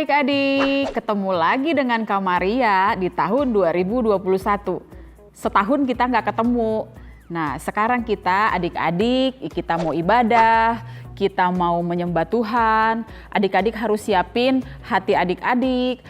adik-adik, ketemu lagi dengan Kak Maria di tahun 2021. Setahun kita nggak ketemu. Nah, sekarang kita adik-adik, kita mau ibadah, kita mau menyembah Tuhan. Adik-adik harus siapin hati adik-adik,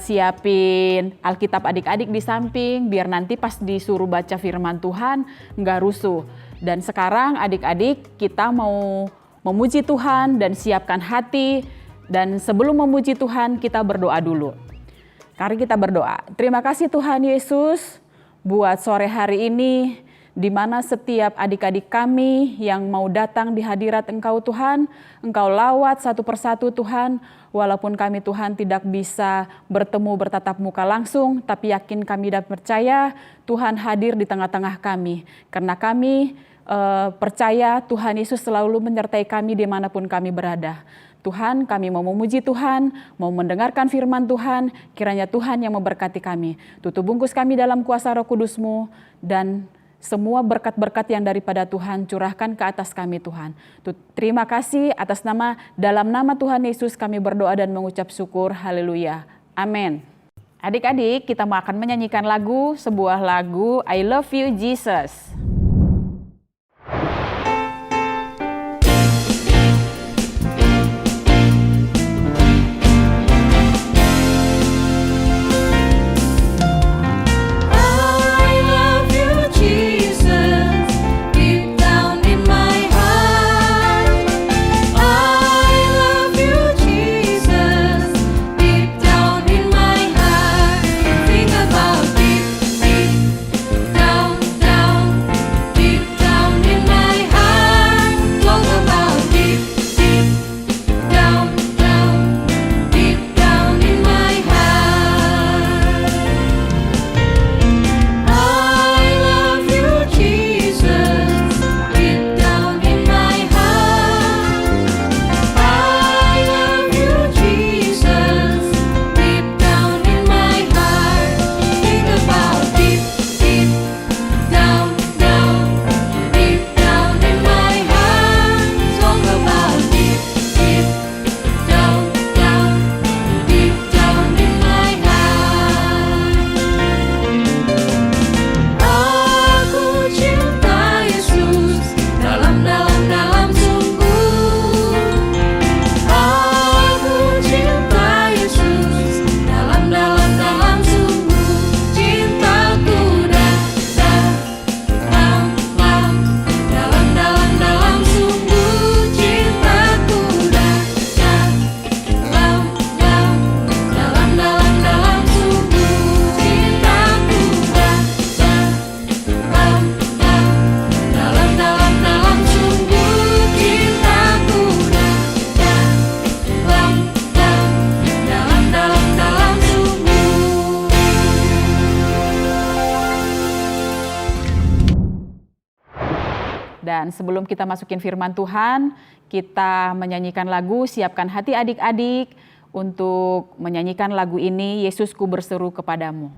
siapin Alkitab adik-adik di samping, biar nanti pas disuruh baca firman Tuhan nggak rusuh. Dan sekarang adik-adik kita mau memuji Tuhan dan siapkan hati. Dan sebelum memuji Tuhan, kita berdoa dulu. Mari kita berdoa. Terima kasih Tuhan Yesus buat sore hari ini, di mana setiap adik-adik kami yang mau datang di hadirat Engkau Tuhan, Engkau lawat satu persatu Tuhan, walaupun kami Tuhan tidak bisa bertemu bertatap muka langsung, tapi yakin kami dapat percaya Tuhan hadir di tengah-tengah kami. Karena kami percaya Tuhan Yesus selalu menyertai kami dimanapun kami berada. Tuhan, kami mau memuji Tuhan, mau mendengarkan firman Tuhan, kiranya Tuhan yang memberkati kami. Tutup bungkus kami dalam kuasa Roh Kudus-Mu, dan semua berkat-berkat yang daripada Tuhan curahkan ke atas kami Tuhan. Terima kasih dalam nama Tuhan Yesus kami berdoa dan mengucap syukur. Haleluya. Amin. Adik-adik, kita mau akan menyanyikan sebuah lagu I Love You Jesus. Dan sebelum kita masukin firman Tuhan, kita menyanyikan lagu, siapkan hati adik-adik untuk menyanyikan lagu ini, Yesusku berseru kepadamu.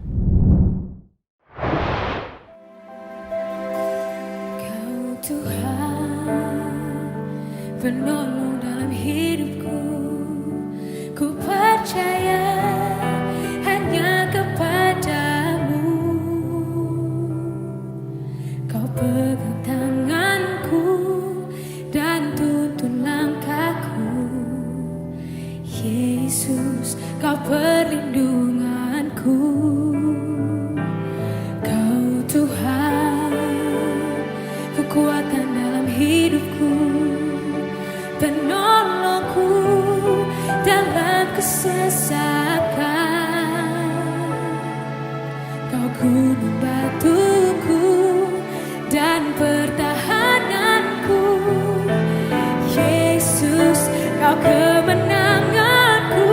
Kau Tuhan, penolong dalam hidupku, ku percaya hanya kepadamu. Kau pegang tanganku dan tuntun langkahku, Yesus, kau perlindunganku. Kau Tuhan, kekuatan dalam hidupku, penolongku dalam kesesakan. Kau gunung batuku dan pertahananku, Yesus, kau kemenanganku.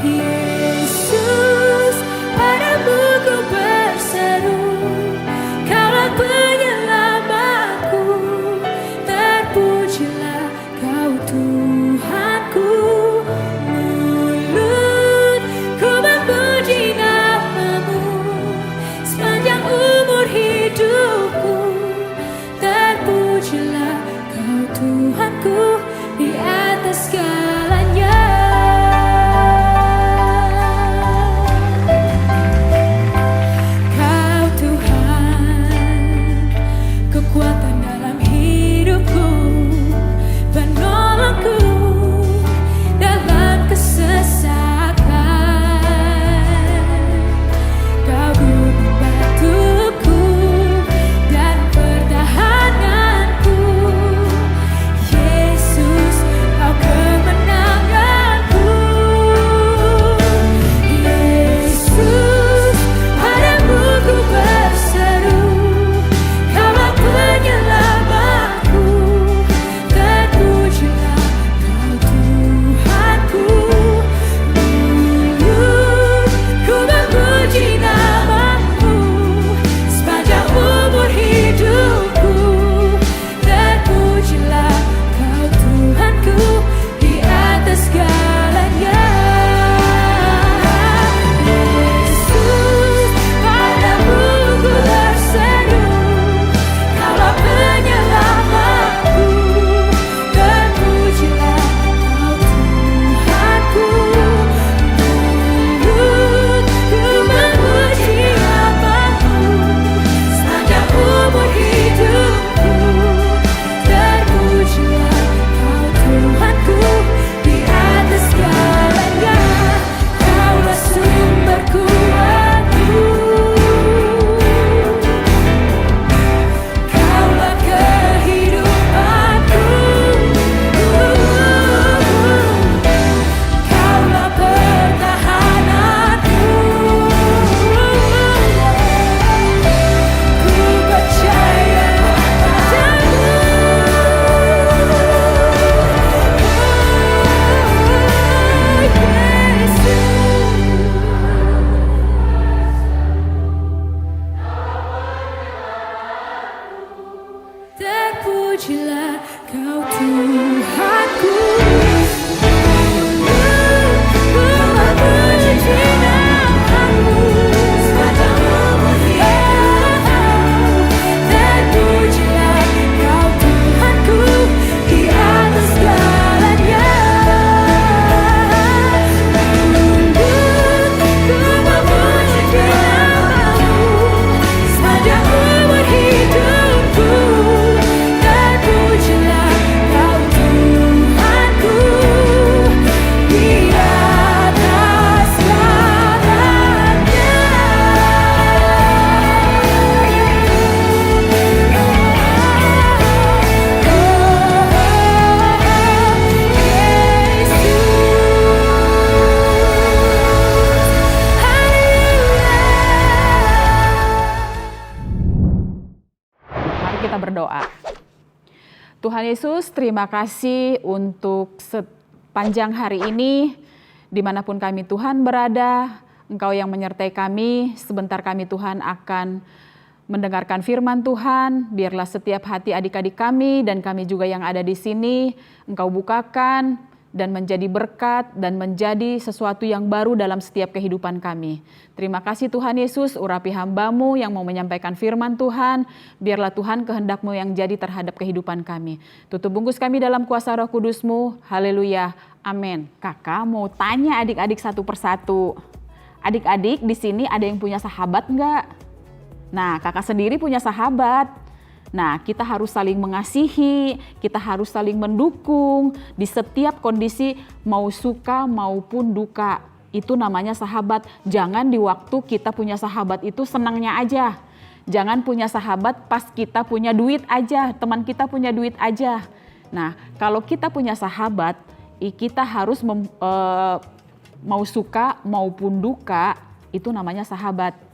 Yesus, padamu ku berseru, kaulah penyelamatku, terpujilah kau Tuhanku. Mulutku memuji namamu sepanjang umur hidupku, terpujilah kau Tuhanku. Di berdoa. Tuhan Yesus, terima kasih untuk sepanjang hari ini, dimanapun kami Tuhan berada, Engkau yang menyertai kami. Sebentar kami Tuhan akan mendengarkan firman Tuhan. Biarlah setiap hati adik-adik kami dan kami juga yang ada di sini, Engkau bukakan dan menjadi berkat dan menjadi sesuatu yang baru dalam setiap kehidupan kami. Terima kasih Tuhan Yesus, urapi hamba-Mu yang mau menyampaikan firman Tuhan. Biarlah Tuhan kehendak-Mu yang jadi terhadap kehidupan kami. Tutup bungkus kami dalam kuasa Roh Kudus-Mu. Haleluya. Amin. Kakak mau tanya adik-adik satu persatu. Adik-adik di sini ada yang punya sahabat enggak? Nah, kakak sendiri punya sahabat. Nah, kita harus saling mengasihi, kita harus saling mendukung di setiap kondisi mau suka maupun duka. Itu namanya sahabat. Jangan di waktu kita punya sahabat itu senangnya aja. Jangan punya sahabat pas kita punya duit aja, teman kita punya duit aja. Nah, kalau kita punya sahabat, kita harus mau suka maupun duka, itu namanya sahabat.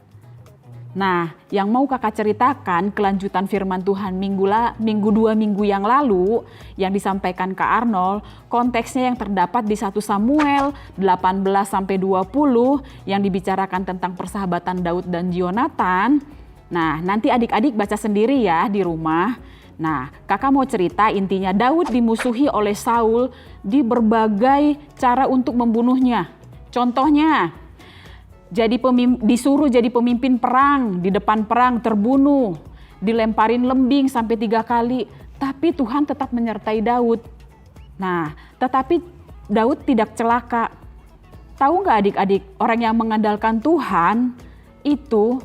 Nah, yang mau kakak ceritakan kelanjutan firman Tuhan minggu 2 minggu yang lalu yang disampaikan Kak Arnold, konteksnya yang terdapat di 1 Samuel 18-20 yang dibicarakan tentang persahabatan Daud dan Yonatan. Nah, nanti adik-adik baca sendiri ya di rumah. Nah, kakak mau cerita intinya Daud dimusuhi oleh Saul di berbagai cara untuk membunuhnya. Contohnya, disuruh jadi pemimpin perang, di depan perang terbunuh, dilemparin lembing sampai 3 kali, tapi Tuhan tetap menyertai Daud. Nah, tetapi Daud tidak celaka. Tahu nggak adik-adik, orang yang mengandalkan Tuhan itu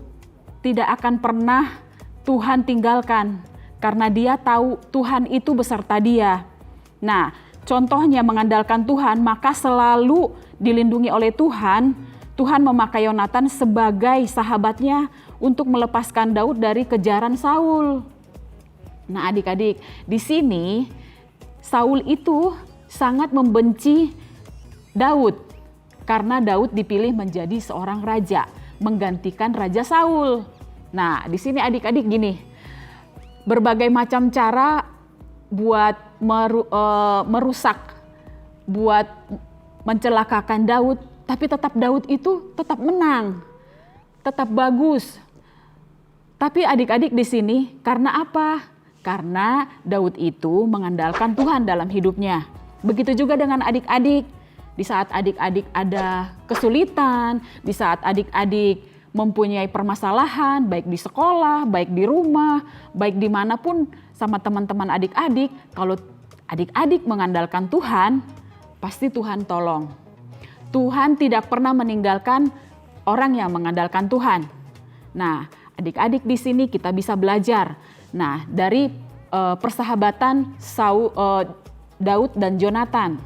tidak akan pernah Tuhan tinggalkan, karena dia tahu Tuhan itu beserta dia. Nah, contohnya mengandalkan Tuhan, maka selalu dilindungi oleh Tuhan. Tuhan memakai Yonatan sebagai sahabatnya untuk melepaskan Daud dari kejaran Saul. Nah, adik-adik, di sini Saul itu sangat membenci Daud karena Daud dipilih menjadi seorang raja, menggantikan Raja Saul. Nah, di sini adik-adik gini, berbagai macam cara buat merusak, buat mencelakakan Daud. Tapi tetap Daud itu tetap menang, tetap bagus. Tapi adik-adik di sini karena apa? Karena Daud itu mengandalkan Tuhan dalam hidupnya. Begitu juga dengan adik-adik. Di saat adik-adik ada kesulitan, di saat adik-adik mempunyai permasalahan, baik di sekolah, baik di rumah, baik dimanapun sama teman-teman adik-adik, kalau adik-adik mengandalkan Tuhan, pasti Tuhan tolong. Tuhan tidak pernah meninggalkan orang yang mengandalkan Tuhan. Nah, adik-adik di sini kita bisa belajar. Nah, dari persahabatan Daud dan Yonatan.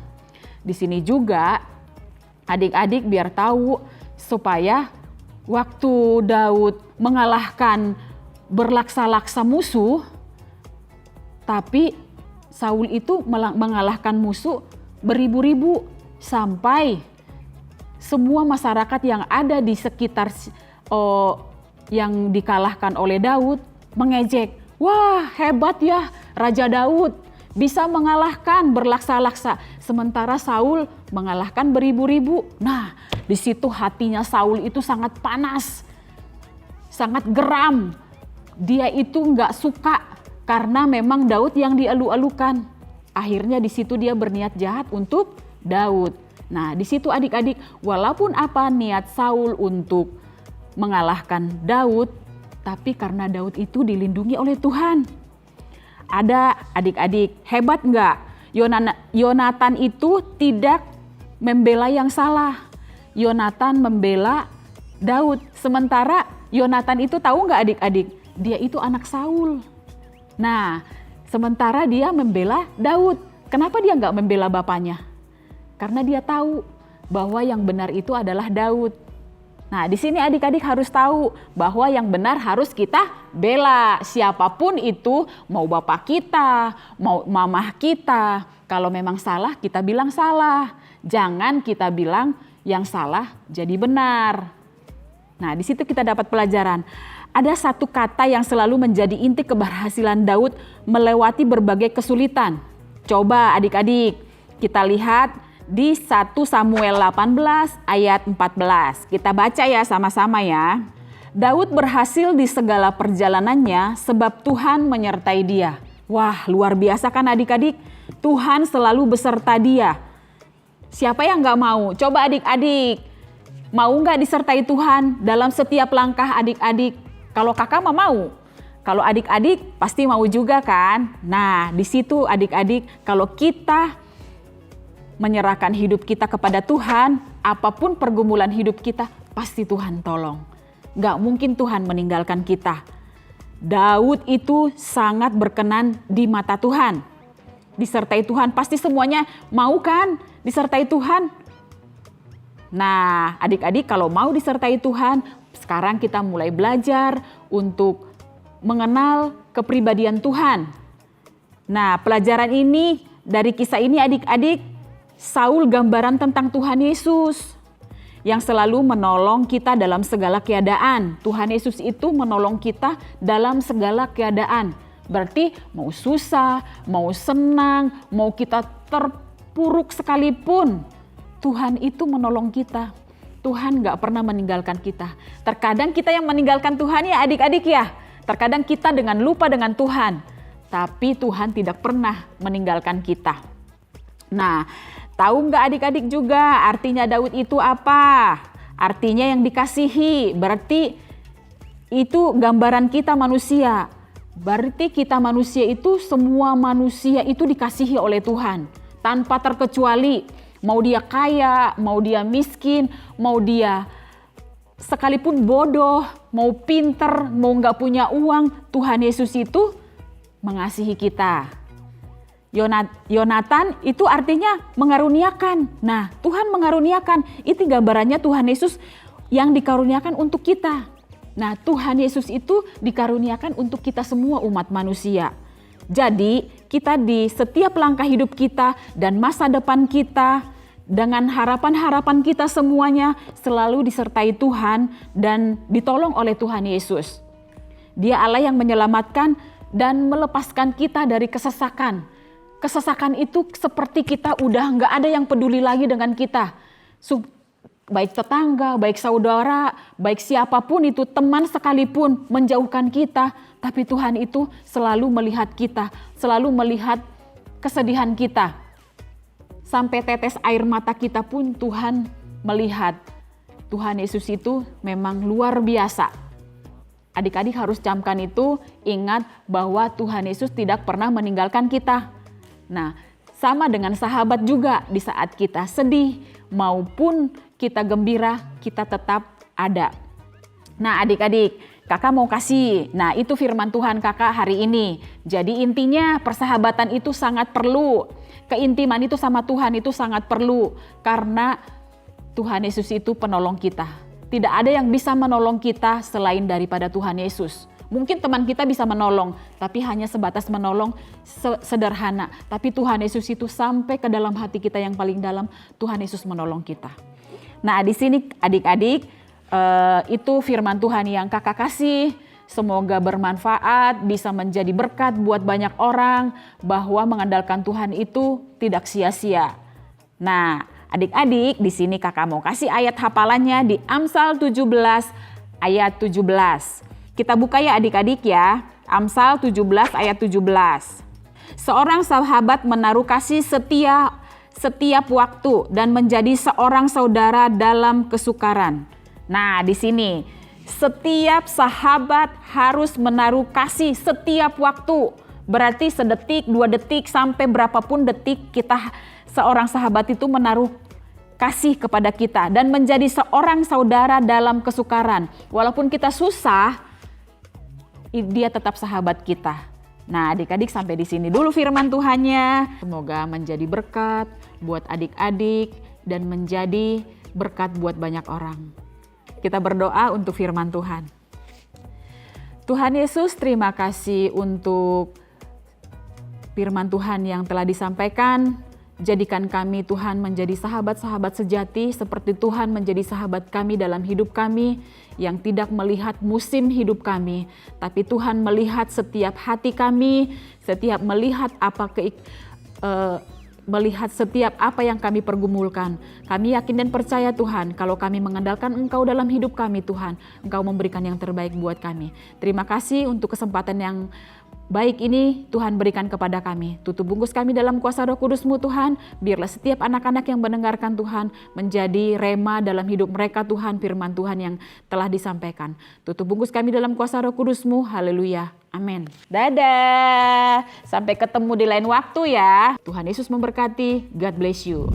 Di sini juga adik-adik biar tahu supaya waktu Daud mengalahkan berlaksa-laksa musuh, tapi Saul itu mengalahkan musuh beribu-ribu sampai semua masyarakat yang ada di sekitar yang dikalahkan oleh Daud mengejek. Wah, hebat ya Raja Daud, bisa mengalahkan berlaksa-laksa. Sementara Saul mengalahkan beribu-ribu. Nah, di situ hatinya Saul itu sangat panas, sangat geram. Dia itu nggak suka karena memang Daud yang dielu-elukan. Akhirnya di situ dia berniat jahat untuk Daud. Nah, di situ adik-adik, walaupun apa niat Saul untuk mengalahkan Daud, tapi karena Daud itu dilindungi oleh Tuhan. Ada adik-adik, hebat enggak? Yonatan itu tidak membela yang salah. Yonatan membela Daud. Sementara Yonatan itu tahu enggak adik-adik? Dia itu anak Saul. Nah, sementara dia membela Daud. Kenapa dia enggak membela bapaknya? Karena dia tahu bahwa yang benar itu adalah Daud. Nah, di sini adik-adik harus tahu bahwa yang benar harus kita bela. Siapapun itu, mau bapak kita, mau mamah kita. Kalau memang salah, kita bilang salah. Jangan kita bilang yang salah jadi benar. Nah, di situ kita dapat pelajaran. ada satu kata yang selalu menjadi inti keberhasilan Daud melewati berbagai kesulitan. Coba adik-adik kita lihat di 1 Samuel 18 ayat 14. Kita baca ya sama-sama ya. Daud berhasil di segala perjalanannya sebab Tuhan menyertai dia. Wah, luar biasa kan adik-adik? Tuhan selalu beserta dia. Siapa yang gak mau? Coba adik-adik, mau gak disertai Tuhan dalam setiap langkah adik-adik? Kalau kakak mah mau. Kalau adik-adik pasti mau juga kan? Nah, di situ adik-adik, kalau kita menyerahkan hidup kita kepada Tuhan, apapun pergumulan hidup kita, pasti Tuhan tolong. Gak mungkin Tuhan meninggalkan kita. Daud itu sangat berkenan di mata Tuhan. Disertai Tuhan, pasti semuanya mau kan disertai Tuhan? Nah, adik-adik kalau mau disertai Tuhan, sekarang kita mulai belajar untuk mengenal kepribadian Tuhan. Nah, pelajaran ini, dari kisah ini adik-adik, Saul gambaran tentang Tuhan Yesus yang selalu menolong kita dalam segala keadaan. Tuhan Yesus itu menolong kita dalam segala keadaan. Berarti mau susah, mau senang, mau kita terpuruk sekalipun, Tuhan itu menolong kita. Tuhan gak pernah meninggalkan kita. Terkadang kita yang meninggalkan Tuhan ya adik-adik ya. Terkadang kita dengan lupa dengan Tuhan. Tapi Tuhan tidak pernah meninggalkan kita. Nah, tahu gak adik-adik juga artinya Daud itu apa? Artinya yang dikasihi. Berarti itu gambaran kita manusia. Berarti kita manusia itu, semua manusia itu dikasihi oleh Tuhan. Tanpa terkecuali. Mau dia kaya, mau dia miskin, mau dia sekalipun bodoh, mau pinter, mau gak punya uang, Tuhan Yesus itu mengasihi kita. Yonatan itu artinya mengaruniakan. Nah, Tuhan mengaruniakan, itu gambarannya Tuhan Yesus yang dikaruniakan untuk kita. Nah, Tuhan Yesus itu dikaruniakan untuk kita semua umat manusia. Jadi, kita di setiap langkah hidup kita dan masa depan kita, dengan harapan-harapan kita semuanya selalu disertai Tuhan dan ditolong oleh Tuhan Yesus. Dia Allah yang menyelamatkan dan melepaskan kita dari kesesakan. Kesesakan itu seperti kita udah gak ada yang peduli lagi dengan kita. Baik tetangga, baik saudara, baik siapapun itu, teman sekalipun menjauhkan kita. Tapi Tuhan itu selalu melihat kita, selalu melihat kesedihan kita. Sampai tetes air mata kita pun Tuhan melihat. Tuhan Yesus itu memang luar biasa. Adik-adik harus camkan itu, ingat bahwa Tuhan Yesus tidak pernah meninggalkan kita. Nah, sama dengan sahabat juga, di saat kita sedih maupun kita gembira, kita tetap ada. Nah adik-adik, kakak mau kasih, nah itu firman Tuhan kakak hari ini. Jadi intinya persahabatan itu sangat perlu. Keintiman itu sama Tuhan itu sangat perlu. Karena Tuhan Yesus itu penolong kita. Tidak ada yang bisa menolong kita selain daripada Tuhan Yesus. Mungkin teman kita bisa menolong, tapi hanya sebatas menolong sederhana. Tapi Tuhan Yesus itu sampai ke dalam hati kita yang paling dalam, Tuhan Yesus menolong kita. Nah di sini adik-adik, itu firman Tuhan yang kakak kasih. Semoga bermanfaat, bisa menjadi berkat buat banyak orang, bahwa mengandalkan Tuhan itu tidak sia-sia. Nah, adik-adik, di sini kakak mau kasih ayat hafalannya di Amsal 17 ayat 17. Kita buka ya adik-adik ya. Amsal 17 ayat 17. Seorang sahabat menaruh kasih setia setiap waktu dan menjadi seorang saudara dalam kesukaran. Nah, di sini setiap sahabat harus menaruh kasih setiap waktu. Berarti sedetik, 2 detik, sampai berapapun detik kita, seorang sahabat itu menaruh kasih kepada kita dan menjadi seorang saudara dalam kesukaran. Walaupun kita susah, dia tetap sahabat kita. Nah adik-adik, sampai di sini dulu firman Tuhannya. Semoga menjadi berkat buat adik-adik dan menjadi berkat buat banyak orang. Kita berdoa untuk firman Tuhan. Tuhan Yesus, terima kasih untuk firman Tuhan yang telah disampaikan Jadikan kami Tuhan menjadi sahabat-sahabat sejati seperti Tuhan menjadi sahabat kami dalam hidup kami, yang tidak melihat musim hidup kami, tapi Tuhan melihat setiap hati kami, melihat setiap apa yang kami pergumulkan. Kami yakin dan percaya Tuhan, kalau kami mengandalkan Engkau dalam hidup kami Tuhan, Engkau memberikan yang terbaik buat kami. Terima kasih untuk kesempatan yang baik ini Tuhan berikan kepada kami. Tutup bungkus kami dalam kuasa Roh Kudus-Mu Tuhan. Biarlah setiap anak-anak yang mendengarkan Tuhan menjadi rema dalam hidup mereka Tuhan, firman Tuhan yang telah disampaikan. Tutup bungkus kami dalam kuasa Roh Kudus-Mu. Haleluya. Amin. Dadah. Sampai ketemu di lain waktu ya. Tuhan Yesus memberkati. God bless you.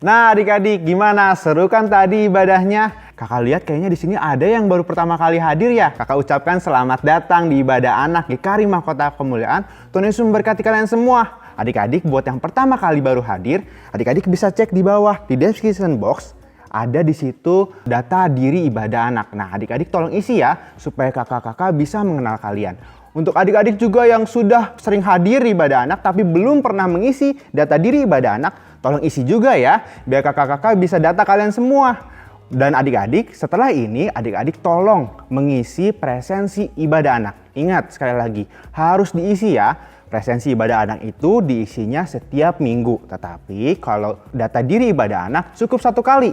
Nah adik-adik, gimana? Seru kan tadi ibadahnya? Kakak lihat kayaknya di sini ada yang baru pertama kali hadir ya. Kakak ucapkan selamat datang di ibadah anak GKRI Mahkota Kemuliaan. Tuhan Yesus memberkati kalian semua. Adik-adik, buat yang pertama kali baru hadir, adik-adik bisa cek di bawah di description box. Ada di situ data diri ibadah anak. Nah adik-adik tolong isi ya, supaya kakak-kakak bisa mengenal kalian. Untuk adik-adik juga yang sudah sering hadir di ibadah anak tapi belum pernah mengisi data diri ibadah anak, tolong isi juga ya, biar kakak-kakak bisa data kalian semua. Dan adik-adik, setelah ini adik-adik tolong mengisi presensi ibadah anak. Ingat sekali lagi, harus diisi ya. Presensi ibadah anak itu diisinya setiap minggu. Tetapi kalau data diri ibadah anak cukup 1 kali.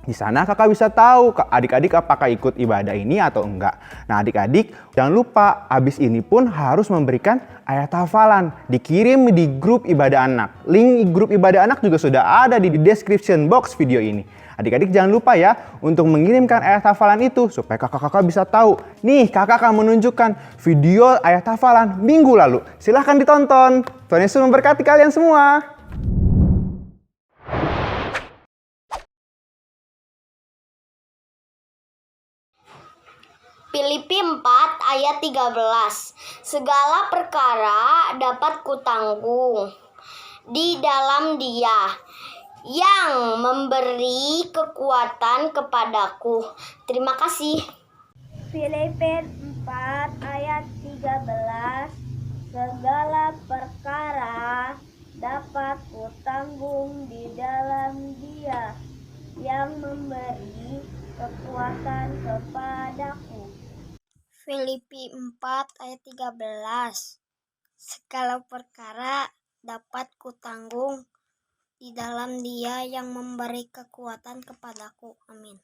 Di sana kakak bisa tahu adik-adik apakah ikut ibadah ini atau enggak. Nah adik-adik jangan lupa abis ini pun harus memberikan ayat hafalan. Dikirim di grup ibadah anak. Link grup ibadah anak juga sudah ada di description box video ini. Adik-adik jangan lupa ya untuk mengirimkan ayat hafalan itu supaya kakak-kakak bisa tahu. Nih kakak akan menunjukkan video ayat hafalan minggu lalu. Silahkan ditonton. Tuhan Yesus memberkati kalian semua. Filipi 4 ayat 13. Segala perkara dapat kutanggung di dalam Dia yang memberi kekuatan kepadaku. Terima kasih. Filipi 4 ayat 13. Segala perkara dapat kutanggung di dalam Dia yang memberi kekuatan kepadaku. Filipi 4 ayat 13. Segala perkara dapat kutanggung di dalam Dia yang memberi kekuatan kepadaku. Amin.